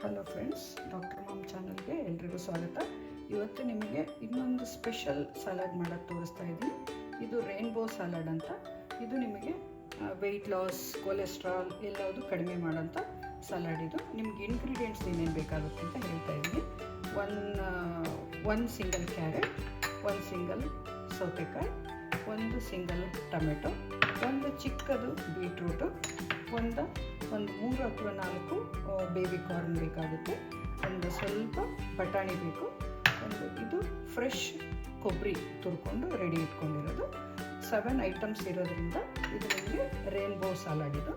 Hello friends, doctor ma'am ಚಾನಲ್ಗೆ ಎಲ್ರಿಗೂ ಸ್ವಾಗತ. ಇವತ್ತು ನಿಮಗೆ ಇನ್ನೊಂದು ಸ್ಪೆಷಲ್ ಸಲಾಡ್ ಮಾಡೋದು ತೋರಿಸ್ತಾ ಇದ್ದೀನಿ. ಇದು ರೇನ್ಬೋ ಸಲಾಡ್ ಅಂತ. ಇದು ನಿಮಗೆ ವೆಯ್ಟ್ ಲಾಸ್, ಕೊಲೆಸ್ಟ್ರಾಲ್ ಎಲ್ಲವುದು ಕಡಿಮೆ ಮಾಡೋಂಥ ಸಲಾಡ್. ಇದು ನಿಮ್ಗೆ ಇಂಗ್ರೀಡಿಯೆಂಟ್ಸ್ ಏನೇನು ಬೇಕಾಗುತ್ತೆ ಅಂತ ಹೇಳ್ತಾ ಇದ್ದೀನಿ. ಒನ್ ಸಿಂಗಲ್ ಕ್ಯಾರೆಟ್, ಒಂದು ಸಿಂಗಲ್ ಸೌತೆಕಾಯಿ, ಒಂದು ಸಿಂಗಲ್ ಟೊಮೆಟೊ, ಒಂದು ಚಿಕ್ಕದು ಬೀಟ್ರೂಟು, ಒಂದು 3 ಅಥವಾ 4 ಬೇಬಿ ಕಾರ್ನ್ ಬೇಕಾಗುತ್ತೆ, ಒಂದು ಸ್ವಲ್ಪ ಬಟಾಣಿ ಬೇಕು, ಇದು ಫ್ರೆಶ್ ಕೊಬ್ಬರಿ ತುರ್ಕೊಂಡು ರೆಡಿ ಇಟ್ಕೊಂಡಿರೋದು. 7 ಐಟಮ್ಸ್ ಇರೋದ್ರಿಂದ ಇದು ನಿಮಗೆ ರೇನ್ಬೋ ಸಲಾಡ್. ಇದು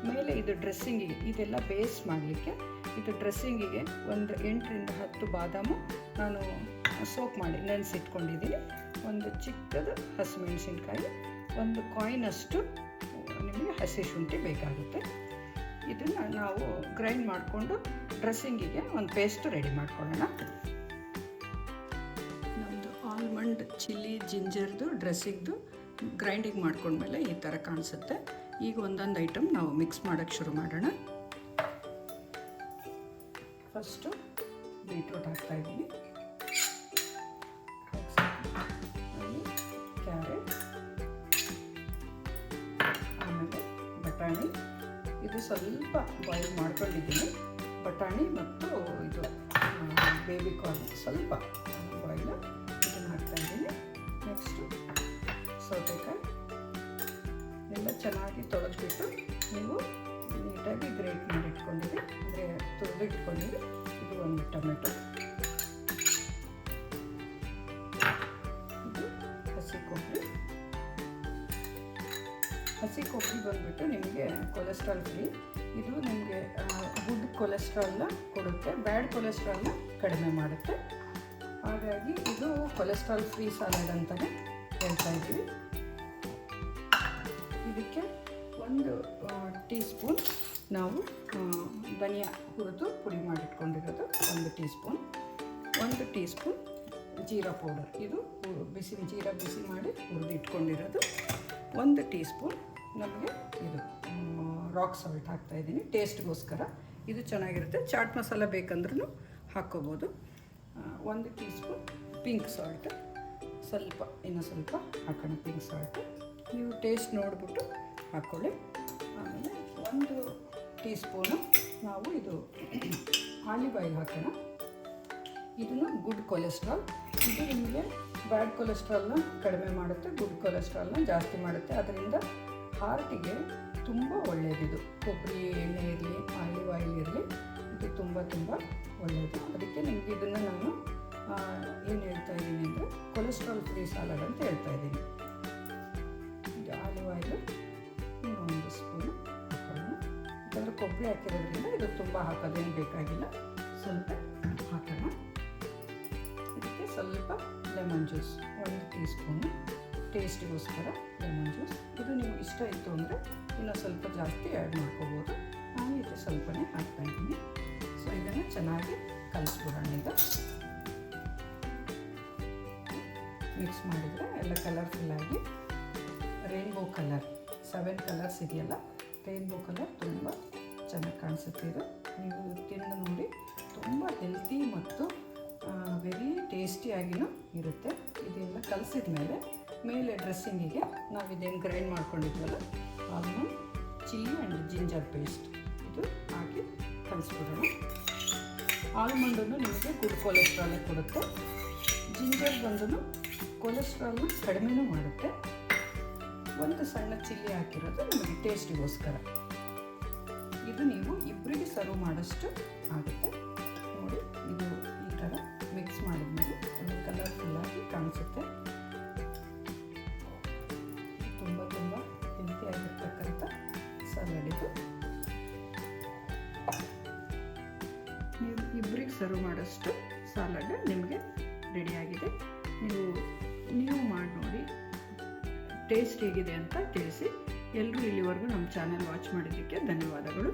ಮೇಲೆ ಇದು ಡ್ರೆಸ್ಸಿಂಗಿಗೆ, ಇದೆಲ್ಲ ಬೇಸ್ ಮಾಡಲಿಕ್ಕೆ ಇದು ಡ್ರೆಸ್ಸಿಂಗಿಗೆ ಒಂದು 8ರಿಂದ 10 ಬಾದಾಮು ನಾನು ಸೋಕ್ ಮಾಡಿ ನೆನೆಸಿಟ್ಕೊಂಡಿದ್ದೀನಿ. ಒಂದು ಚಿಕ್ಕದು ಹಸಿಮೆಣಸಿನ್ಕಾಯಿ, ಒಂದು ಕಾಯಿನಷ್ಟು ನಿಮಗೆ ಹಸಿ ಶುಂಠಿ ಬೇಕಾಗುತ್ತೆ. ಇದನ್ನು ನಾವು ಗ್ರೈಂಡ್ ಮಾಡಿಕೊಂಡು ಡ್ರೆಸ್ಸಿಂಗಿಗೆ ಒಂದು ಪೇಸ್ಟ್ ರೆಡಿ ಮಾಡ್ಕೊಳ್ಳೋಣ. ನಮ್ಮದು ಆಲ್ಮಂಡ್, ಚಿಲ್ಲಿ, ಜಿಂಜರ್ದು ಡ್ರೆಸ್ಸಿಂಗ್ದು ಗ್ರೈಂಡಿಂಗ್ ಮಾಡ್ಕೊಂಡ್ಮೇಲೆ ಈ ಥರ ಕಾಣಿಸುತ್ತೆ. ಈಗ ಒಂದೊಂದು ಐಟಮ್ ನಾವು ಮಿಕ್ಸ್ ಮಾಡೋಕ್ಕೆ ಶುರು ಮಾಡೋಣ. ಫಸ್ಟು ಬೀಟ್ರೂಟ್ ಹಾಕ್ತಾಯಿದ್ದೀನಿ, ಕ್ಯಾರೆಟ್, ಆಮೇಲೆ ಬಟಾಣಿ. ಇದು ಸ್ವಲ್ಪ ಬಾಯ್ಲ್ ಮಾಡ್ಕೊಂಡಿದ್ದೀನಿ. ಬಟಾಣಿ ಮತ್ತು ಇದು ಬೇಬಿ ಕಾರ್ನ್ ಸ್ವಲ್ಪ ಬಾಯ್ಲು, ಇದನ್ನು ಹಾಕ್ತಾಯಿದ್ದೀನಿ. ನೆಕ್ಸ್ಟು ಸೌತೆಕಾಯಿ ಎಲ್ಲ ಚೆನ್ನಾಗಿ ತೊಳೆದ್ಬಿಟ್ಟು ನೀವು ನೀಟಾಗಿ ಗ್ರೇಟ್ ಮಾಡಿ ಇಟ್ಕೊಂಡಿರಿ, ಅಂದರೆ ತುರಿದಿಟ್ಕೊಂಡಿರಿ. ಇದು ಒಂದು ಟೊಮೆಟೊ, ಇದು ಹಸಿ ಕೊಬ್ಬರಿ ಬಂದುಬಿಟ್ಟು ನಿಮಗೆ ಕೊಲೆಸ್ಟ್ರಾಲ್ ಫ್ರೀ. ಇದು ನಿಮಗೆ ಗುಡ್ ಕೊಲೆಸ್ಟ್ರಾಲ್ನ ಕೊಡುತ್ತೆ, ಬ್ಯಾಡ್ ಕೊಲೆಸ್ಟ್ರಾಲ್ನ ಕಡಿಮೆ ಮಾಡುತ್ತೆ. ಹಾಗಾಗಿ ಇದು ಕೊಲೆಸ್ಟ್ರಾಲ್ ಫ್ರೀ ಸಲಾಡ್ ಅಂತಲೇ ಹೇಳ್ತಾ ಇದ್ದೀವಿ. ಇದಕ್ಕೆ 1 ಟೀ ಸ್ಪೂನ್ ನಾವು ಧನಿಯಾ ಹುರಿದು ಪುಡಿ ಮಾಡಿಟ್ಕೊಂಡಿರೋದು 1 tea spoon, 1 tea spoon jeera powder, ಇದು ಜೀರಾ ಬಿಸಿ ಮಾಡಿ ಹುರಿದು ಇಟ್ಕೊಂಡಿರೋದು, 1 ಟೀ ಸ್ಪೂನ್ ನಮಗೆ ಇದು ರಾಕ್ ಸಾಲ್ಟ್ ಹಾಕ್ತಾಯಿದ್ದೀನಿ ಟೇಸ್ಟ್ಗೋಸ್ಕರ. ಇದು ಚೆನ್ನಾಗಿರುತ್ತೆ. ಚಾಟ್ ಮಸಾಲ ಬೇಕಂದ್ರೂ ಹಾಕ್ಕೋಬೋದು. 1 ಟೀ ಸ್ಪೂನ್ ಪಿಂಕ್ ಸಾಲ್ಟ್, ಇನ್ನೂ ಸ್ವಲ್ಪ ಹಾಕೋಣ ಪಿಂಕ್ ಸಾಲ್ಟು. ನೀವು ಟೇಸ್ಟ್ ನೋಡಿಬಿಟ್ಟು ಹಾಕ್ಕೊಳ್ಳಿ. ಆಮೇಲೆ 1 ಟೀ ಸ್ಪೂನು ನಾವು ಇದು ಆಲಿವ್ ಆಯಿಲ್ ಹಾಕೋಣ. ಇದನ್ನು ಗುಡ್ ಕೊಲೆಸ್ಟ್ರಾಲ್. ಇದು ನಿಮಗೆ ಬ್ಯಾಡ್ ಕೊಲೆಸ್ಟ್ರಾಲ್ನ ಕಡಿಮೆ ಮಾಡುತ್ತೆ, ಗುಡ್ ಕೊಲೆಸ್ಟ್ರಾಲ್ನ ಜಾಸ್ತಿ ಮಾಡುತ್ತೆ. ಅದರಿಂದ ಹಾರ್ಟಿಗೆ ತುಂಬ ಒಳ್ಳೆಯದಿದು. ಕೊಬ್ಬರಿ ಎಣ್ಣೆ ಇರಲಿ, ಆಲಿವ್ ಆಯಿಲ್ ಇರಲಿ, ಇದು ತುಂಬ ಒಳ್ಳೆಯದು. ಅದಕ್ಕೆ ನಿಮಗೆ ಇದನ್ನು ನಾನು ಏನು ಹೇಳ್ತಾ ಇದ್ದೀನಿ ಅಂದರೆ ಕೊಲೆಸ್ಟ್ರಾಲ್ ಫ್ರೀ ಸಲಾಡ್ ಅಂತ ಹೇಳ್ತಾ ಇದ್ದೀನಿ. ಇದು ಆಲಿವ್ ಆಯಿಲು ಇನ್ನೂ 1 ಸ್ಪೂನು ಹಾಕೋಣ. ಯಾಕಂದರೆ ಕೊಬ್ಬರಿ ಹಾಕಿರೋದ್ರಿಂದ ಇದು ತುಂಬ ಹಾಕೋದೇನು ಬೇಕಾಗಿಲ್ಲ, ಸ್ವಲ್ಪ ಹಾಕೋಣ. ಇದಕ್ಕೆ ಸ್ವಲ್ಪ ಲೆಮನ್ ಜ್ಯೂಸ್, 1 ಟೀ ಸ್ಪೂನು ಟೇಸ್ಟಿಗೋಸ್ಕರ ಲೆಮನ್ ಜ್ಯೂಸ್. ಇದು ನಿಮ್ಗೆ ಇಷ್ಟ ಇತ್ತು ಅಂದರೆ ಇನ್ನೂ ಸ್ವಲ್ಪ ಜಾಸ್ತಿ ಆ್ಯಡ್ ಮಾಡ್ಕೋಬೋದು. ನಾನು ಇದು ಸ್ವಲ್ಪನೇ ಹಾಕ್ತಾಯಿದ್ದೀನಿ. ಸೊ ಇದನ್ನು ಚೆನ್ನಾಗಿ ಕಲಿಸ್ಬಿಡೋಣ. ಈಗ ಮಿಕ್ಸ್ ಮಾಡಿದರೆ ಎಲ್ಲ ಕಲರ್ಫುಲ್ಲಾಗಿ ರೇನ್ಬೋ ಕಲರ್, 7 ಕಲರ್ಸ್ ಇದೆಯಲ್ಲ, ರೇನ್ಬೋ ಕಲರ್ ತುಂಬ ಚೆನ್ನಾಗಿ ಕಾಣಿಸುತ್ತೆ. ಇದು ನೀವು ತಿಂದು ನೋಡಿ, ತುಂಬ ಹೆಲ್ತಿ ಮತ್ತು ವೆರಿ ಟೇಸ್ಟಿಯಾಗಿಯೂ ಇರುತ್ತೆ. ಇದೆಲ್ಲ ಕಲಸಿದ ಮೇಲೆ ಡ್ರೆಸ್ಸಿಂಗಿಗೆ ನಾವು ಇದೇನು ಗ್ರೈಂಡ್ ಮಾಡ್ಕೊಂಡಿದ್ವಲ್ಲ almond, chilli and ginger paste, ಇದು ಹಾಕಿ ಕಲಿಸ್ಬಿಡೋಣ. ಆಲ್ಮಂಡನ್ನು ನಿಮಗೆ ಗುಡ್ ಕೊಲೆಸ್ಟ್ರಾಲೇ ಕೊಡುತ್ತೆ. ಜಿಂಜರ್ ಬಂದು ಕೊಲೆಸ್ಟ್ರಾಲ್ನ ಕಡಿಮೆನೂ ಮಾಡುತ್ತೆ. 1 ಸಣ್ಣ ಚಿಲ್ಲಿ ಹಾಕಿರೋದು ನಿಮಗೆ ಟೇಸ್ಟಿಗೋಸ್ಕರ. ಇದು ನೀವು ಇಬ್ಬರಿಗೆ ಸರ್ವ್ ಮಾಡೋಷ್ಟು ಆಗುತ್ತೆ. ನೋಡಿ, ಇದು ಈ ಥರ ಮಿಕ್ಸ್ ಮಾಡಿದ್ಮೇಲೆ ಒಂದು ಕಲರ್ಫುಲ್ಲಾಗಿ ಕಾಣಿಸುತ್ತೆ. ತುಂಬ ಹೆಲ್ತಿಯಾಗಿರ್ತಕ್ಕಂಥ ಸಲಾಡ್ ಇದು. ನೀವು ಇಬ್ಬರಿಗೆ ಸರ್ವ್ ಮಾಡೋಷ್ಟು ಸಲಾಡ್ ನಿಮಗೆ ರೆಡಿಯಾಗಿದೆ. ನೀವು ಮಾಡಿ ನೋಡಿ, ಟೇಸ್ಟ್ ಹೇಗಿದೆ ಅಂತ ತಿಳಿಸಿ. ಎಲ್ಲರೂ ಇಲ್ಲಿವರೆಗೂ ನಮ್ಮ ಚಾನಲ್ ವಾಚ್ ಮಾಡಿದ್ದಕ್ಕೆ ಧನ್ಯವಾದಗಳು.